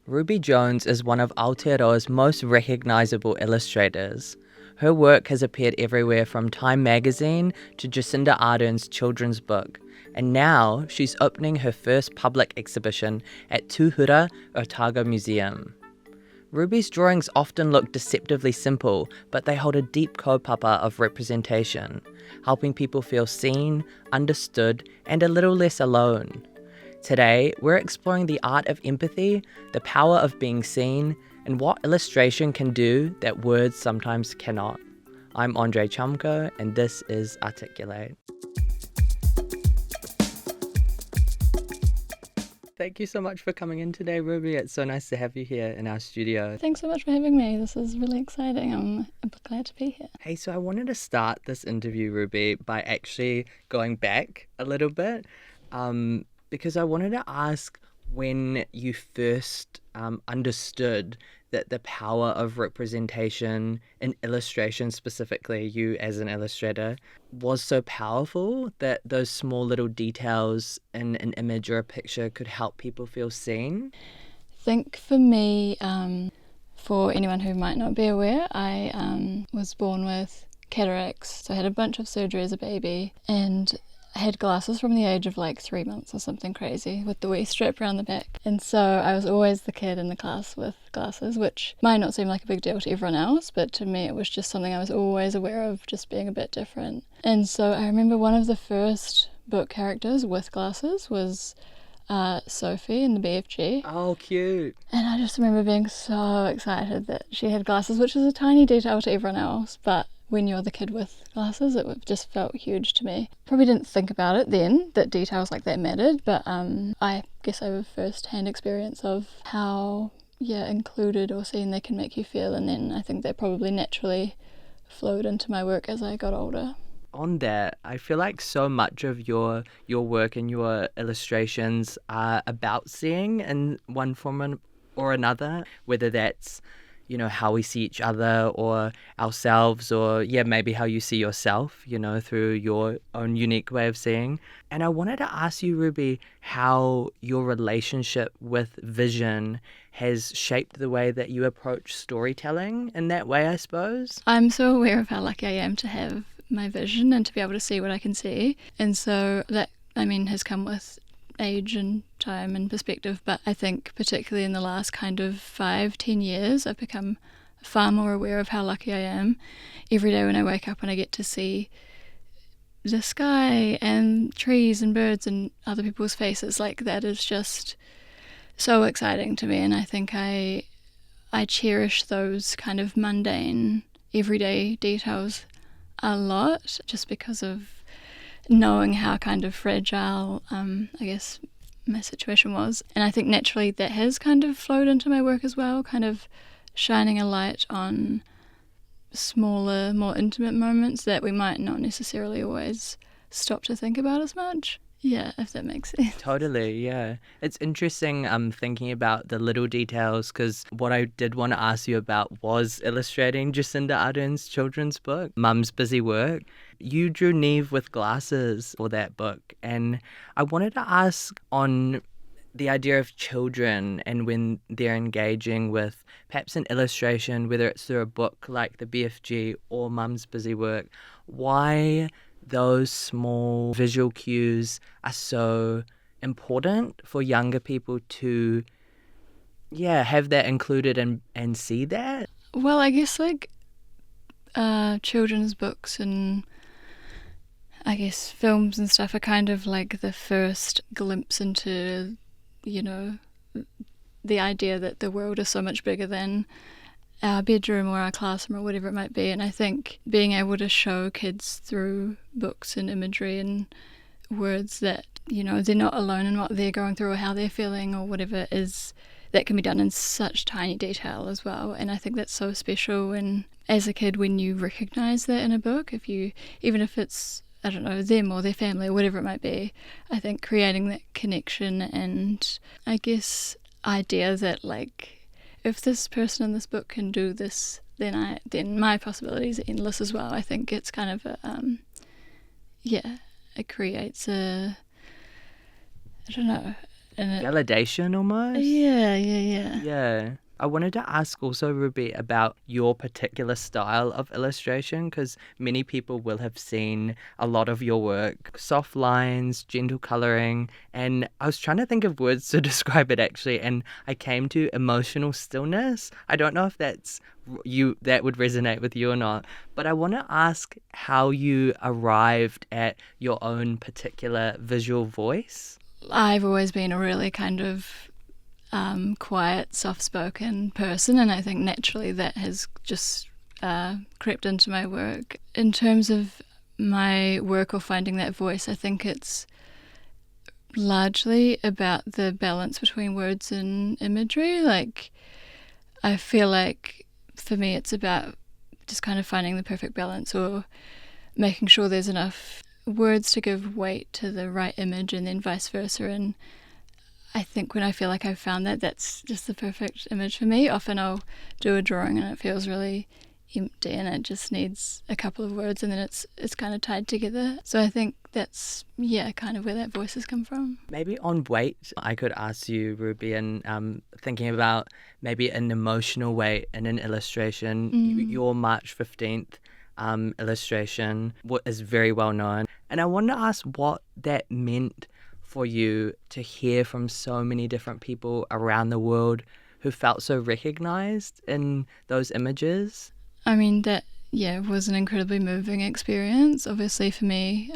Ruby Jones is one of Aotearoa's most recognisable illustrators. Her work has appeared everywhere from Time magazine to Jacinda Ardern's children's book, and now she's opening her first public exhibition at Tūhura Otago Museum. Ruby's drawings often look deceptively simple, but they hold a deep kaupapa of representation, helping people feel seen, understood, and a little less alone. Today, we're exploring the art of empathy, the power of being seen, and what illustration can do that words sometimes cannot. I'm André and this is Articulate. Thank you so much for coming in today, Ruby. It's so nice to have you here in our studio. Thanks so much for having me. This is really exciting. I'm glad to be here. Hey, so I wanted to start this interview, Ruby, by actually going back a little bit, because I wanted to ask when you first understood that the power of representation in illustration, specifically you as an illustrator, was so powerful that those small little details in an image or a picture could help people feel seen. I think for me, for anyone who might not be aware, I was born with cataracts, so I had a bunch of surgery as a baby, and I had glasses from the age of like 3 months or something crazy with the wee strap around the back. And so I was always the kid in the class with glasses, which might not seem like a big deal to everyone else, but to me it was just something I was always aware of, just being a bit different. And so I remember one of the first book characters with glasses was Sophie in the BFG. Oh, cute. And I just remember being so excited that she had glasses, which is a tiny detail to everyone else, but when you're the kid with glasses, it just felt huge to me. Probably didn't think about it then, that details like that mattered, but I guess I have a first-hand experience of how, included or seen they can make you feel, and then I think that probably naturally flowed into my work as I got older. On that, I feel like so much of your work and your illustrations are about seeing in one form or another, whether that's how we see each other or ourselves, or maybe how you see yourself, through your own unique way of seeing. And I wanted to ask you, Ruby, how your relationship with vision has shaped the way that you approach storytelling in that way, I suppose. I'm so aware of how lucky I am to have my vision and to be able to see what I can see. And so that, has come with age and time and perspective, but I think particularly in the last kind of 5-10 years I've become far more aware of how lucky I am. Every day when I wake up and I get to see the sky and trees and birds and other people's faces, like that is just so exciting to me, and I think I cherish those kind of mundane everyday details a lot, just because of knowing how kind of fragile, I guess, my situation was. And I think naturally that has kind of flowed into my work as well, kind of shining a light on smaller, more intimate moments that we might not necessarily always stop to think about as much. Yeah, if that makes sense. Totally, yeah. It's interesting thinking about the little details, because what I did want to ask you about was illustrating Jacinda Ardern's children's book, Mum's Busy Work. You drew Neve with glasses for that book, and I wanted to ask on the idea of children and when they're engaging with perhaps an illustration, whether it's through a book like the BFG or Mum's Busy Work, why those small visual cues are so important for younger people to have that included and see that. Well, I guess like children's books and I guess films and stuff are kind of like the first glimpse into the idea that the world is so much bigger than our bedroom or our classroom or whatever it might be. And I think being able to show kids through books and imagery and words that, they're not alone in what they're going through or how they're feeling or whatever, is that can be done in such tiny detail as well. And I think that's so special. And as a kid, when you recognise that in a book, even if it's, I don't know, them or their family or whatever it might be, I think creating that connection and I guess idea that like, if this person in this book can do this, then my possibilities are endless as well. I think it's kind of it creates And validation almost? yeah. Yeah. I wanted to ask also, Ruby, about your particular style of illustration, because many people will have seen a lot of your work, soft lines, gentle colouring, and I was trying to think of words to describe it actually, and I came to emotional stillness. I don't know if that would resonate with you or not, but I want to ask how you arrived at your own particular visual voice. I've always been a really kind of quiet, soft-spoken person, and I think naturally that has just crept into my work. In terms of my work or finding that voice, I think it's largely about the balance between words and imagery. Like, I feel like for me it's about just kind of finding the perfect balance, or making sure there's enough words to give weight to the right image, and then vice versa. And I think when I feel like I've found that, that's just the perfect image for me. Often I'll do a drawing and it feels really empty and it just needs a couple of words, and then it's kind of tied together. So I think that's, kind of where that voice has come from. Maybe on weight, I could ask you, Ruby, and thinking about maybe an emotional weight in an illustration. Your March 15th illustration is very well known. And I wanted to ask what that meant for you to hear from so many different people around the world who felt so recognized in those images. I mean, that, was an incredibly moving experience, obviously, for me.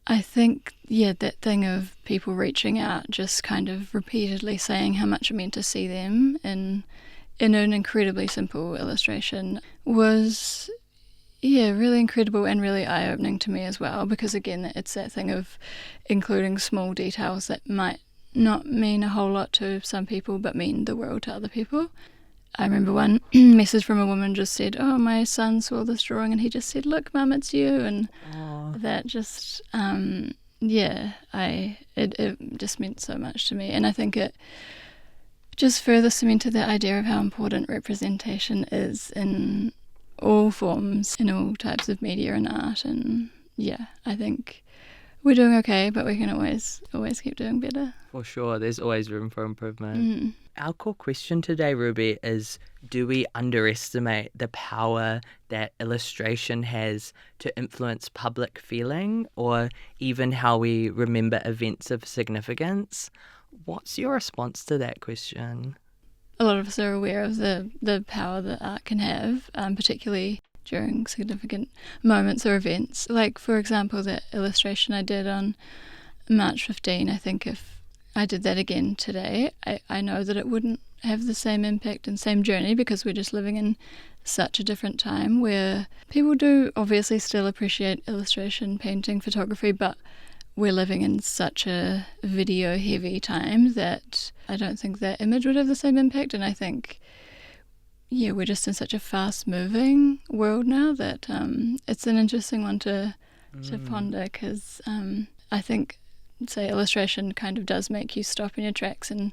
I think, that thing of people reaching out, just kind of repeatedly saying how much it meant to see them in an incredibly simple illustration was, really incredible and really eye-opening to me as well, because again, it's that thing of including small details that might not mean a whole lot to some people but mean the world to other people. I remember one message from a woman just said, "Oh, my son saw this drawing and he just said, 'Look, Mum, it's you.'" And that just, it just meant so much to me. And I think it just further cemented the idea of how important representation is in all forms, in all types of media and art. And I think we're doing okay, but we can always keep doing better. For sure, there's always room for improvement. Our core question today, Ruby, is do we underestimate the power that illustration has to influence public feeling or even how we remember events of significance? What's your response to that question? A lot of us are aware of the power that art can have, particularly during significant moments or events. Like, for example, the illustration I did on March 15, I think if I did that again today, I know that it wouldn't have the same impact and same journey, because we're just living in such a different time where people do obviously still appreciate illustration, painting, photography, but we're living in such a video-heavy time that I don't think that image would have the same impact. And I think, we're just in such a fast-moving world now that it's an interesting one to ponder, because I think, say, illustration kind of does make you stop in your tracks and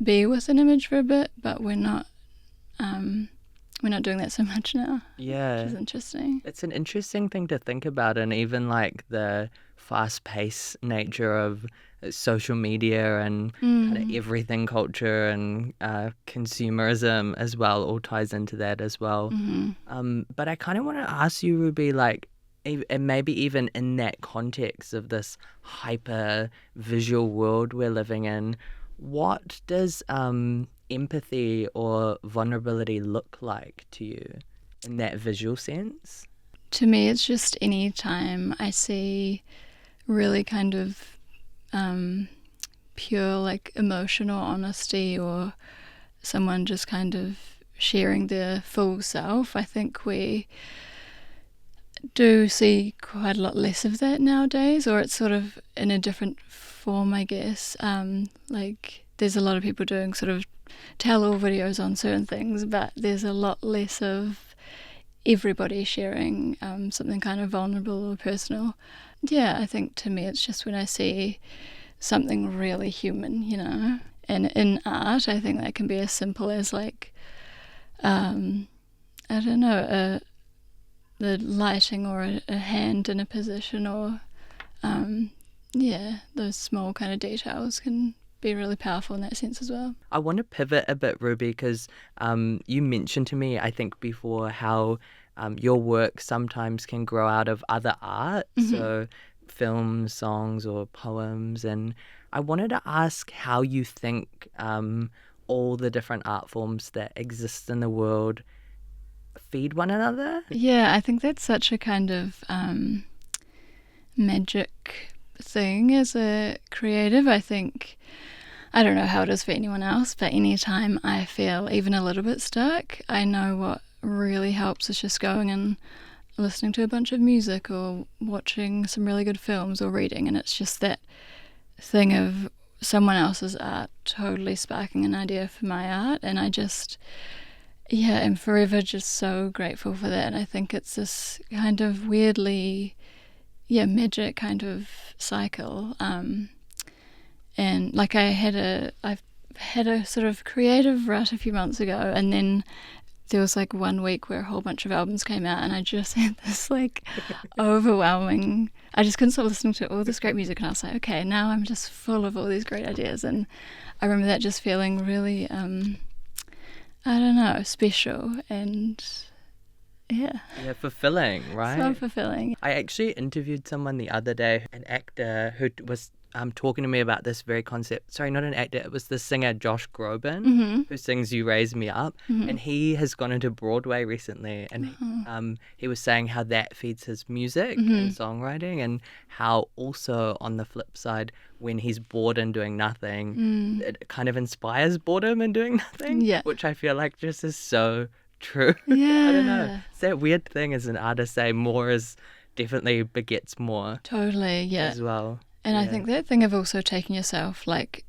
be with an image for a bit, but we're not doing that so much now. Yeah. Which is interesting. It's an interesting thing to think about, and even like the fast-paced nature of social media and kind of everything culture and consumerism as well all ties into that as well. But I kind of want to ask you, Ruby, like, and maybe even in that context of this hyper visual world we're living in, what does empathy or vulnerability look like to you in that visual sense? To me, it's just any time I see really kind of pure, like, emotional honesty, or someone just kind of sharing their full self. I think we do see quite a lot less of that nowadays, or it's sort of in a different form, I guess. Like, there's a lot of people doing sort of tell-all videos on certain things, but there's a lot less of everybody sharing something kind of vulnerable or personal. I think to me it's just when I see something really human, and in art I think that can be as simple as, like, I don't know, the lighting or a hand in a position, or those small kind of details can be really powerful in that sense as well. I want to pivot a bit, Ruby, because you mentioned to me, I think before, how your work sometimes can grow out of other art, so films, songs, or poems. And I wanted to ask how you think all the different art forms that exist in the world feed one another. Yeah, I think that's such a kind of magic thing as a creative. I don't know how it is for anyone else, but anytime I feel even a little bit stuck, I know what really helps is just going and listening to a bunch of music or watching some really good films or reading, and it's just that thing of someone else's art totally sparking an idea for my art, and I just am forever just so grateful for that. And I think it's this kind of weirdly magic kind of cycle. And like I've had a sort of creative rut a few months ago, and then there was like 1 week where a whole bunch of albums came out, and I just had this like overwhelming, I just couldn't stop listening to all this great music, and I was like, okay, now I'm just full of all these great ideas. And I remember that just feeling really I don't know, special and fulfilling, right? So fulfilling. I actually interviewed someone the other day, an actor who was talking to me about this very concept. Sorry, not an actor. It was the singer Josh Groban, who sings "You Raise Me Up," and he has gone into Broadway recently, and he was saying how that feeds his music and songwriting, and how also on the flip side, when he's bored and doing nothing, it kind of inspires boredom and doing nothing, which I feel like just is so true. I don't know. It's that weird thing as an artist, say more is definitely begets more. Totally, as well. And I think that thing of also taking yourself, like,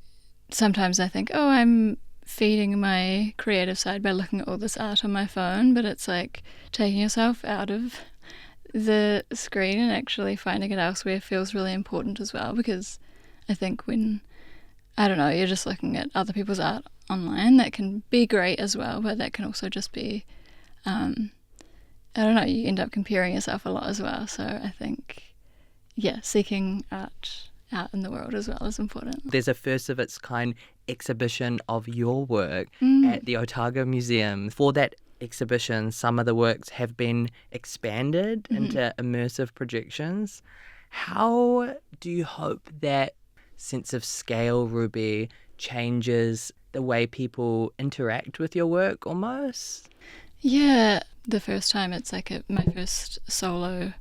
sometimes I think, oh, I'm feeding my creative side by looking at all this art on my phone, but it's like taking yourself out of the screen and actually finding it elsewhere feels really important as well, because I think when, I don't know, you're just looking at other people's art online, that can be great as well, but that can also just be, I don't know, you end up comparing yourself a lot as well. So I think, seeking art out in the world as well is important. There's a first of its kind exhibition of your work at the Otago Museum. For that exhibition, some of the works have been expanded into immersive projections. How do you hope that sense of scale, Ruby, changes the way people interact with your work almost? Yeah, the first time it's like my first solo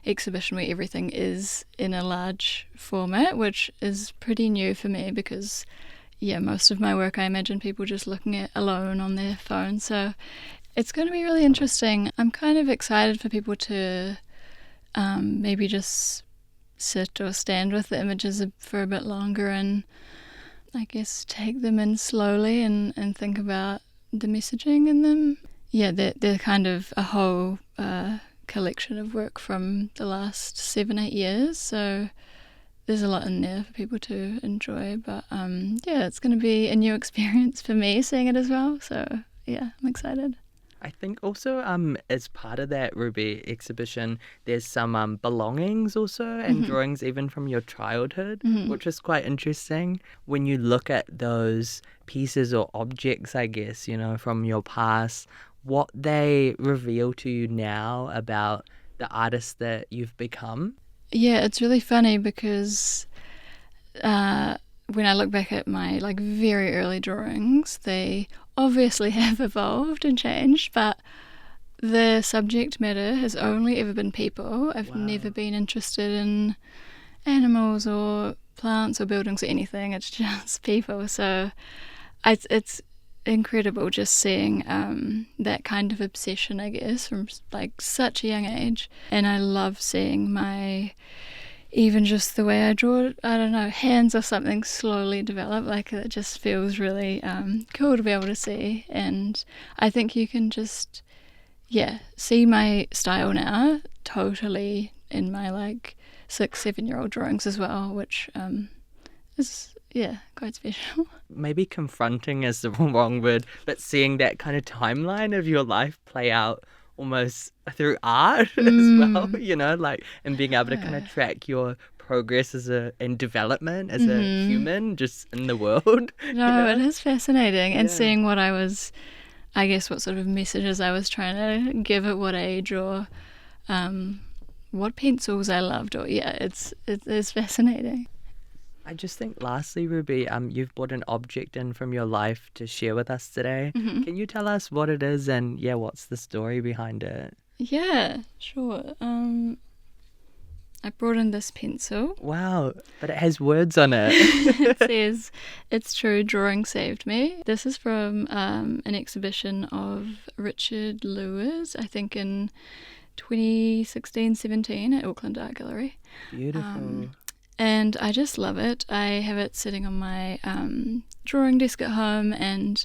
exhibition where everything is in a large format, which is pretty new for me because most of my work I imagine people just looking at alone on their phone. So it's going to be really interesting. I'm kind of excited for people to maybe just sit or stand with the images for a bit longer and I guess take them in slowly and think about the messaging in them. Yeah, they're kind of a whole collection of work from the last 7-8 years, so there's a lot in there for people to enjoy, but it's going to be a new experience for me seeing it as well, so I'm excited. I think also as part of that Ruby exhibition, there's some belongings also and drawings even from your childhood, which is quite interesting. When you look at those pieces or objects, I guess, from your past, what they reveal to you now about the artist that you've become? Yeah, it's really funny because when I look back at my very early drawings, they obviously have evolved and changed, but the subject matter has only ever been people. I've never been interested in animals or plants or buildings or anything. It's just people. So it's incredible just seeing that kind of obsession, I guess, from such a young age. And I love seeing even just the way I draw, I don't know, hands or something slowly develop. It just feels really cool to be able to see. And I think you can just, see my style now totally in my 6-7-year-old drawings as well, which is, quite special. Maybe confronting is the wrong word, but seeing that kind of timeline of your life play out almost through art as well, and being able to kind of track your progress in development as a human, just in the world. No, it is fascinating. And Yeah. seeing what I guess what sort of messages I was trying to give at what age, or what pencils I loved, or it's fascinating. I just think lastly, Ruby, you've brought an object in from your life to share with us today. Can you tell us what it is and what's the story behind it? Yeah, sure. I brought in this pencil. Wow, but it has words on it. It says, "It's true, drawing saved me." This is from an exhibition of Richard Lewis, I think in 2016-17 at Auckland Art Gallery. Beautiful. And I just love it. I have it sitting on my drawing desk at home, and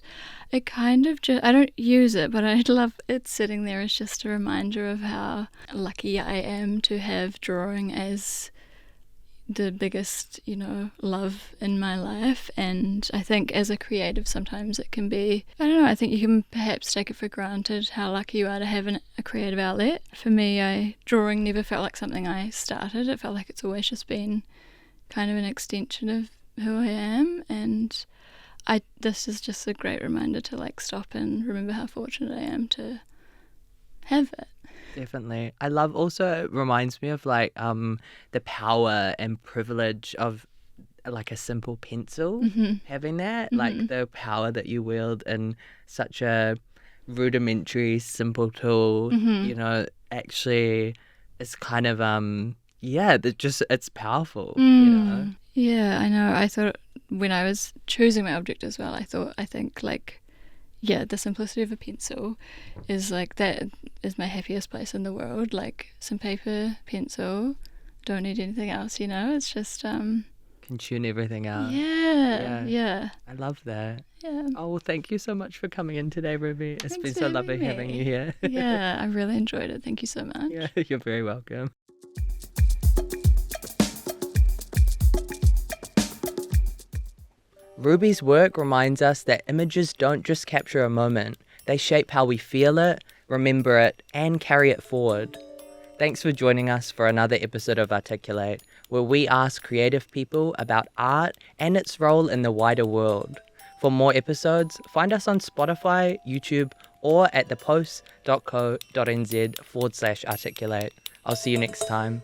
it kind of I don't use it, but I love it sitting there as just a reminder of how lucky I am to have drawing as the biggest, love in my life. And I think as a creative, sometimes it can be, I don't know, I think you can perhaps take it for granted how lucky you are to have a creative outlet. For me, drawing never felt like something I started. It felt like it's always just been kind of an extension of who I am, and this is just a great reminder to stop and remember how fortunate I am to have it. Definitely. I love also, it reminds me of the power and privilege of a simple pencil, having that, the power that you wield in such a rudimentary, simple tool, actually is kind of, it's powerful, Yeah, I know. I thought when I was choosing my object as well, I think the simplicity of a pencil is that is my happiest place in the world. Some paper, pencil, don't need anything else, it's just can tune everything out. Yeah. I love that. Yeah. Oh, well, thank you so much for coming in today, Ruby. It's Thanks been for so lovely having having me. you here. Yeah, I really enjoyed it. Thank you so much. Yeah, you're very welcome. Ruby's work reminds us that images don't just capture a moment, they shape how we feel it, remember it, and carry it forward. Thanks for joining us for another episode of Articulate, where we ask creative people about art and its role in the wider world. For more episodes, find us on Spotify, YouTube, or at thepost.co.nz/articulate. I'll see you next time.